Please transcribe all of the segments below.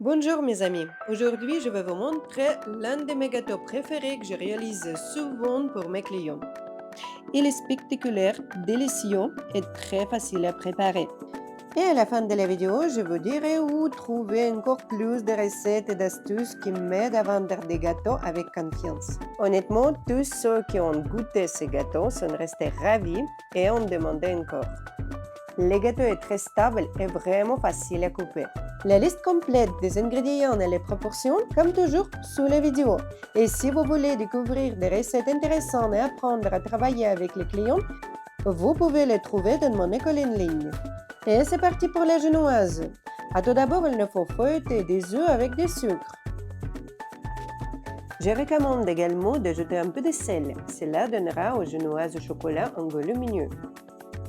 Bonjour mes amis, aujourd'hui je vais vous montrer l'un de mes gâteaux préférés que je réalise souvent pour mes clients. Il est spectaculaire, délicieux et très facile à préparer. Et à la fin de la vidéo, je vous dirai où trouver encore plus de recettes et d'astuces qui m'aident à vendre des gâteaux avec confiance. Honnêtement, tous ceux qui ont goûté ces gâteaux sont restés ravis et ont demandé encore. Le gâteau est très stable et vraiment facile à couper. La liste complète des ingrédients et les proportions, comme toujours, sous la vidéo. Et si vous voulez découvrir des recettes intéressantes et apprendre à travailler avec les clients, vous pouvez les trouver dans mon école en ligne. Et c'est parti pour la genoise. À tout d'abord, il nous faut fouetter des œufs avec du sucre. Je recommande également d'ajouter un peu de sel. Cela donnera aux genoises au chocolat un goût lumineux.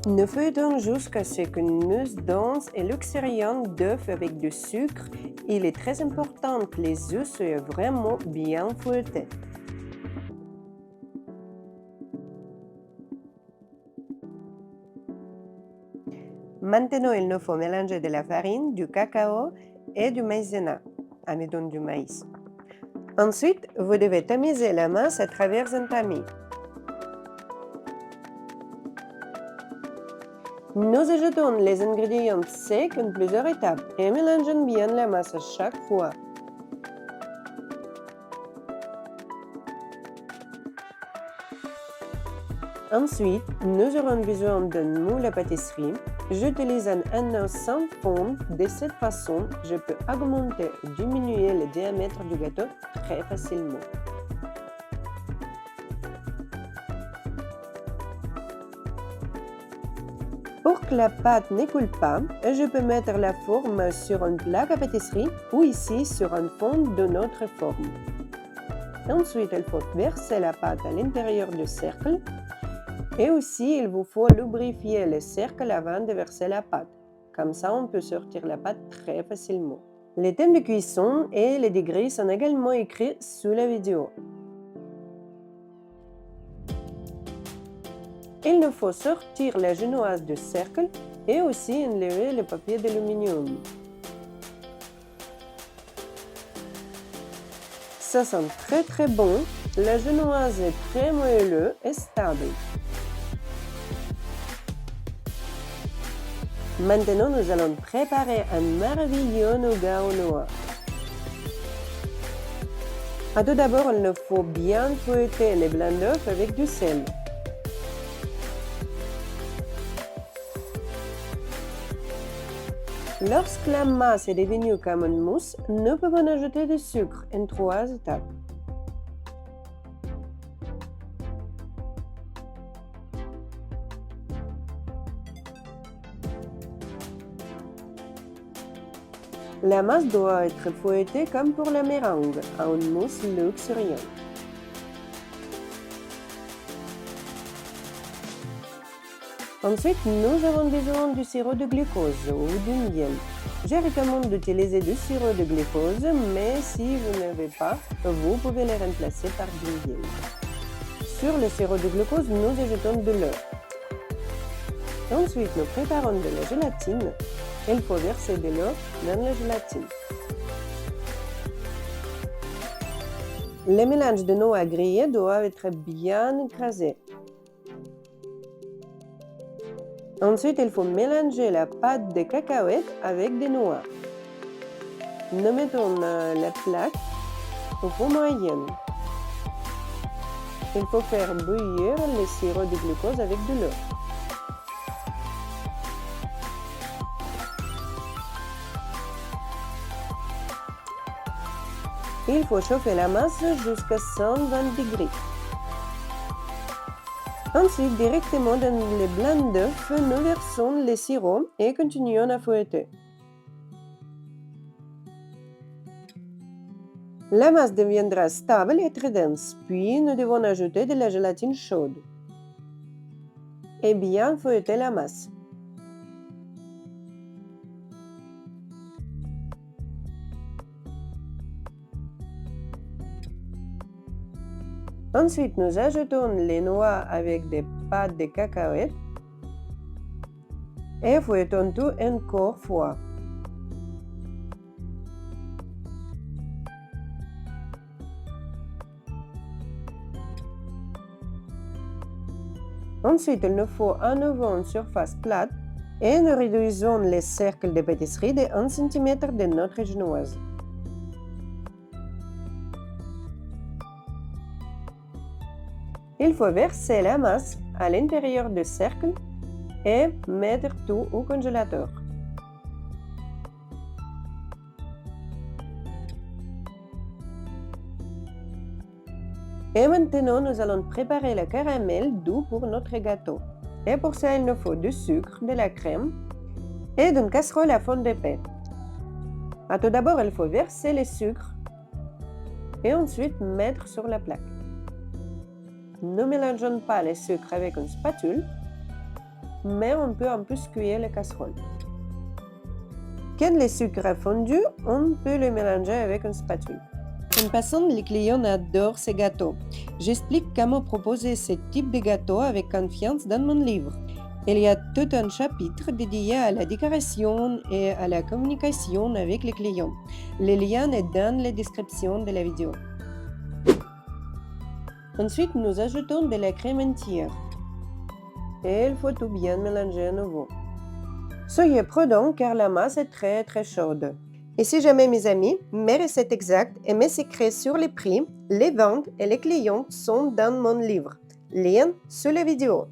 Nous feuilletons jusqu'à ce qu'une mousse dense et luxuriante d'œufs avec du sucre. Il est très important que les œufs soient vraiment bien fouettés. Maintenant, il nous faut mélanger de la farine, du cacao et du maïzena, amidon du maïs. Ensuite, vous devez tamiser la masse à travers un tamis. Nous ajoutons les ingrédients secs en plusieurs étapes et mélangeons bien la masse à chaque fois. Ensuite, nous aurons besoin d'un moule à pâtisserie. J'utilise un anneau sans fond. De cette façon, je peux augmenter ou diminuer le diamètre du gâteau très facilement. Pour que la pâte ne coule pas, je peux mettre la forme sur une plaque à pâtisserie ou ici sur un fond d'une autre forme. Ensuite, il faut verser la pâte à l'intérieur du cercle. Et aussi, il vous faut lubrifier le cercle avant de verser la pâte. Comme ça, on peut sortir la pâte très facilement. Les temps de cuisson et les degrés sont également écrits sous la vidéo. Il nous faut sortir la genoise du cercle et aussi enlever le papier d'aluminium. Ça sent très bon. La genoise est très moelleuse et stable. Maintenant, nous allons préparer un merveilleux nougat au noix. Tout d'abord, il nous faut bien fouetter les blancs d'œufs avec du sel. Lorsque la masse est devenue comme une mousse, nous pouvons ajouter du sucre en 3 étapes. La masse doit être fouettée comme pour la méringue, à une mousse luxuriante. Ensuite, nous avons besoin du sirop de glucose ou du miel. Je recommande d'utiliser du sirop de glucose, mais si vous n'avez pas, vous pouvez le remplacer par du miel. Sur le sirop de glucose, nous ajoutons de l'eau. Ensuite, nous préparons de la gélatine. Il faut verser de l'eau dans la gélatine. Le mélange de noix grillées doit être bien écrasé. Ensuite, il faut mélanger la pâte de cacahuètes avec des noix. Nous mettons la plaque au feu moyen. Il faut faire bouillir le sirop de glucose avec de l'eau. Il faut chauffer la masse jusqu'à 120 degrés. Ensuite, directement dans le blanc d'œuf, nous versons le sirop et continuons à fouetter. La masse deviendra stable et très dense, puis nous devons ajouter de la gélatine chaude et bien fouetter la masse. Ensuite, nous ajoutons les noix avec des pâtes de cacahuètes et fouettons tout encore fois. Ensuite, il nous faut à nouveau une surface plate et nous réduisons les cercles de pâtisserie de 1 cm de notre génoise. Il faut verser la masse à l'intérieur du cercle et mettre tout au congélateur. Et maintenant, nous allons préparer le caramel doux pour notre gâteau. Et pour ça, il nous faut du sucre, de la crème et d'une casserole à fond d'épais. Tout d'abord, il faut verser le sucre et ensuite mettre sur la plaque. Ne mélangeons pas le sucre avec une spatule, mais on peut en plus cuire la casserole. Quand le sucre a fondu, on peut le mélanger avec une spatule. En passant, les clients adorent ces gâteaux. J'explique comment proposer ce type de gâteau avec confiance dans mon livre. Il y a tout un chapitre dédié à la décoration et à la communication avec les clients. Le lien est dans la description de la vidéo. Ensuite, nous ajoutons de la crème entière. Et il faut tout bien mélanger à nouveau. Soyez prudents car la masse est très chaude. Et si jamais mes amis, mes recettes exactes et mes secrets sur les prix, les ventes et les clients sont dans mon livre. Lien sous la vidéo.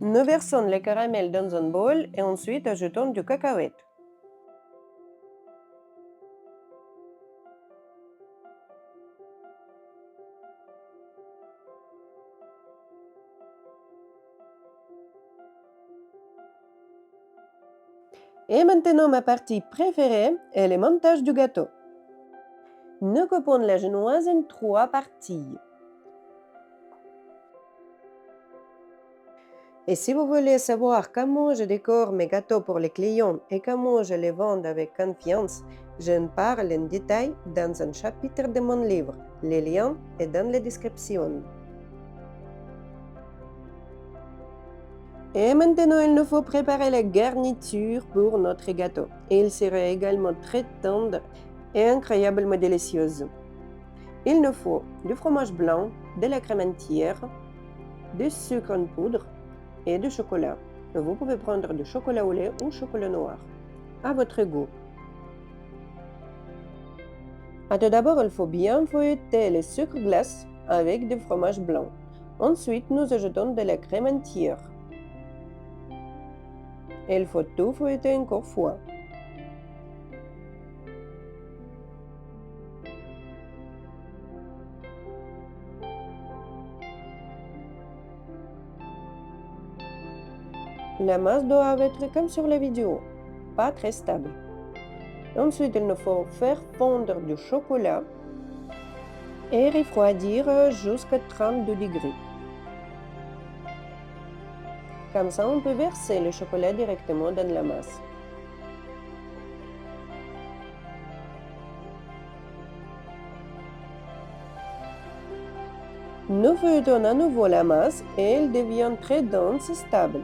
Nous versons le caramel dans un bol et ensuite ajoutons du cacahuète. Et maintenant, ma partie préférée est le montage du gâteau. Nous coupons la génoise en 3 parties. Et si vous voulez savoir comment je décore mes gâteaux pour les clients et comment je les vends avec confiance, j'en parle en détail dans un chapitre de mon livre. Le lien est dans la description. Et maintenant, il nous faut préparer la garniture pour notre gâteau. Il sera également très tendre et incroyablement délicieux. Il nous faut du fromage blanc, de la crème entière, du sucre en poudre et du chocolat. Vous pouvez prendre du chocolat au lait ou chocolat noir, à votre goût. Tout d'abord, il faut bien fouetter le sucre glace avec du fromage blanc. Ensuite, nous ajoutons de la crème entière. Il faut tout fouetter encore fois. La masse doit être comme sur la vidéo, pas très stable. Ensuite, il nous faut faire fondre du chocolat et refroidir jusqu'à 32 degrés. Comme ça, on peut verser le chocolat directement dans la masse. Nous feuilletons à nouveau la masse et elle devient très dense et stable.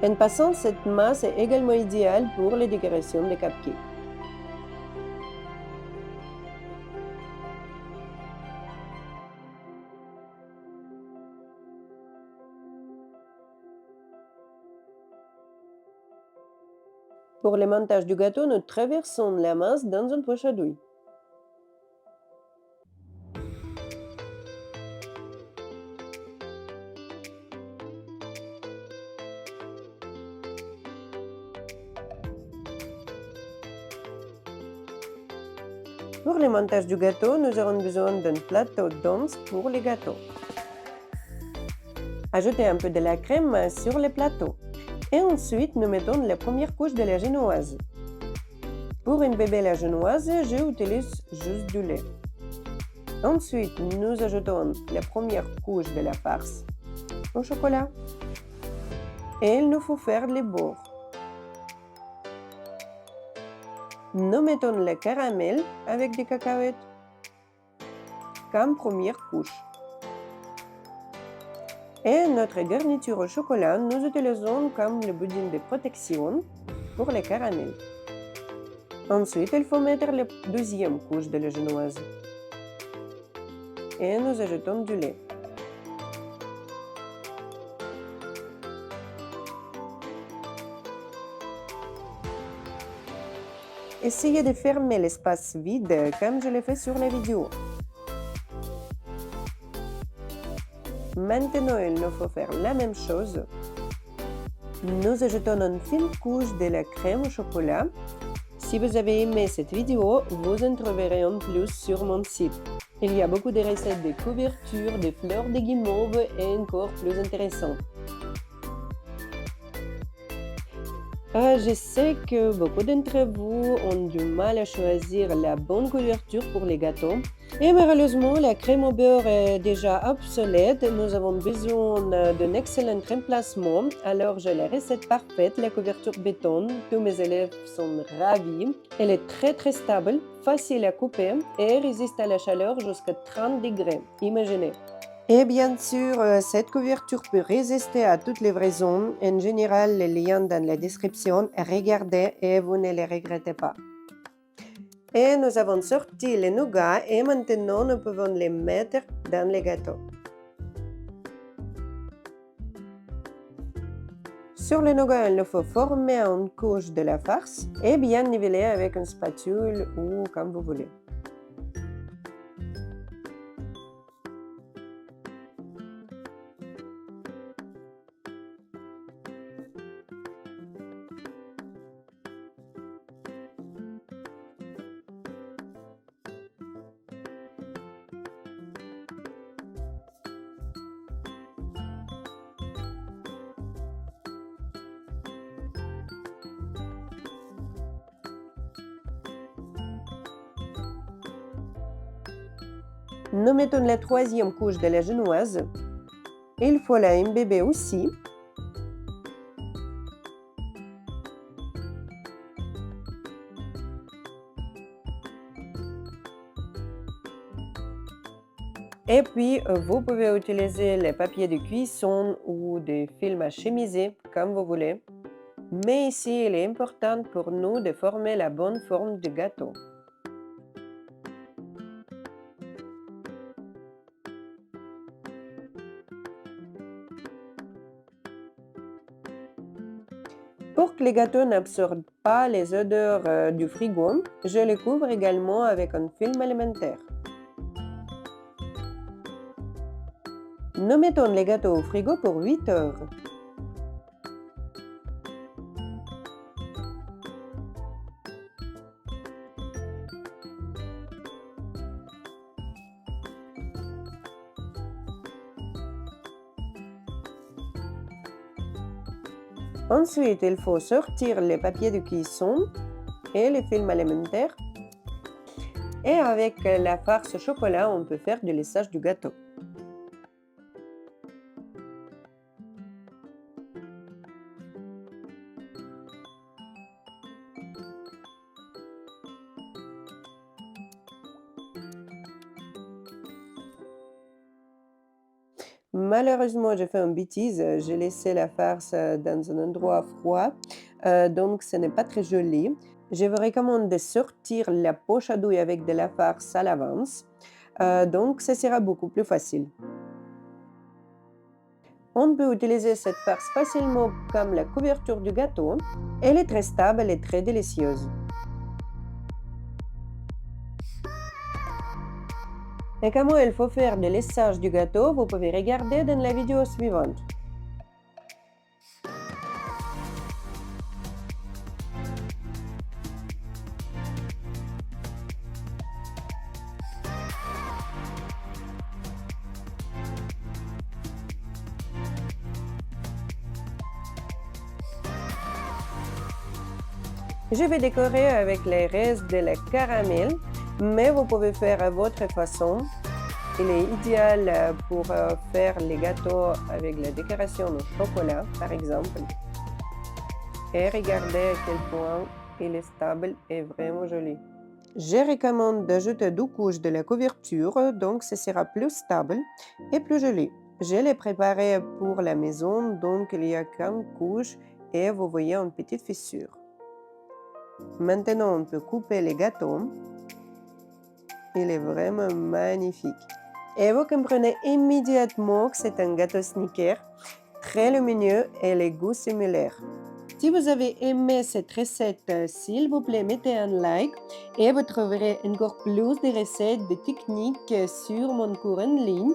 En passant, cette masse est également idéale pour les décorations de cupcakes. Pour le montage du gâteau, nous traversons la masse dans une poche à douille. Pour le montage du gâteau, nous aurons besoin d'un plateau dense pour les gâteaux. Ajoutez un peu de la crème sur le plateau. Et ensuite, nous mettons la première couche de la génoise. Pour imbiber la génoise, j'utilise juste du lait. Ensuite, nous ajoutons la première couche de la farce au chocolat. Et il nous faut faire les bords. Nous mettons le caramel avec des cacahuètes comme première couche. Et notre garniture au chocolat, nous utilisons comme le pudding de protection pour le caramel. Ensuite, il faut mettre la deuxième couche de la génoise. Et nous ajoutons du lait. Essayez de fermer l'espace vide comme je l'ai fait sur la vidéo. Maintenant, il nous faut faire la même chose. Nous ajoutons une fine couche de la crème au chocolat. Si vous avez aimé cette vidéo, vous en trouverez en plus sur mon site. Il y a beaucoup de recettes de couverture, de fleurs de guimauve et encore plus intéressantes. Je sais que beaucoup d'entre vous ont du mal à choisir la bonne couverture pour les gâteaux. Et malheureusement, la crème au beurre est déjà obsolète. Nous avons besoin d'un excellent remplacement. Alors, j'ai la recette parfaite, la couverture béton. Tous mes élèves sont ravis. Elle est très stable, facile à couper et résiste à la chaleur jusqu'à 30 degrés. Imaginez. Et bien sûr, cette couverture peut résister à toute livraison. En général, les liens dans la description. Regardez et vous ne les regrettez pas. Et nous avons sorti les nougats et maintenant nous pouvons les mettre dans les gâteaux. Sur le nougat, il nous faut former une couche de la farce et bien niveler avec une spatule ou comme vous voulez. Nous mettons la troisième couche de la genoise. Il faut la imbiber aussi. Et puis, vous pouvez utiliser les papiers de cuisson ou des films à chemiser, comme vous voulez. Mais ici, il est important pour nous de former la bonne forme du gâteau. Pour que les gâteaux n'absorbent pas les odeurs du frigo, je les couvre également avec un film alimentaire. Nous mettons les gâteaux au frigo pour 8 heures. Ensuite, il faut sortir les papiers de cuisson et les films alimentaires. Et avec la farce au chocolat, on peut faire du lissage du gâteau. Malheureusement, j'ai fait une bêtise. J'ai laissé la farce dans un endroit froid, donc ce n'est pas très joli. Je vous recommande de sortir la poche à douille avec de la farce à l'avance, donc ce sera beaucoup plus facile. On peut utiliser cette farce facilement comme la couverture du gâteau. Elle est très stable et très délicieuse. Et comment il faut faire le lissage du gâteau, vous pouvez regarder dans la vidéo suivante. Je vais décorer avec les restes de la caramel, mais vous pouvez faire à votre façon. Il est idéal pour faire les gâteaux avec la décoration au chocolat, par exemple. Et regardez à quel point il est stable et vraiment joli. Je recommande d'ajouter 2 couches de la couverture, donc ce sera plus stable et plus joli. Je l'ai préparé pour la maison, donc il y a qu'une couche et vous voyez une petite fissure. Maintenant, on peut couper les gâteaux. Il est vraiment magnifique. Et vous comprenez immédiatement que c'est un gâteau Snickers, très lumineux et les goûts similaires. Si vous avez aimé cette recette, s'il vous plaît, mettez un like et vous trouverez encore plus de recettes, de techniques sur mon cours en ligne.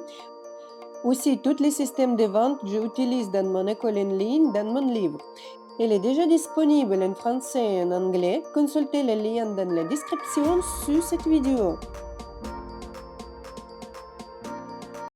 Aussi, tous les systèmes de vente que j'utilise dans mon école en ligne, dans mon livre. Il est déjà disponible en français et en anglais. Consultez les liens dans la description sous cette vidéo.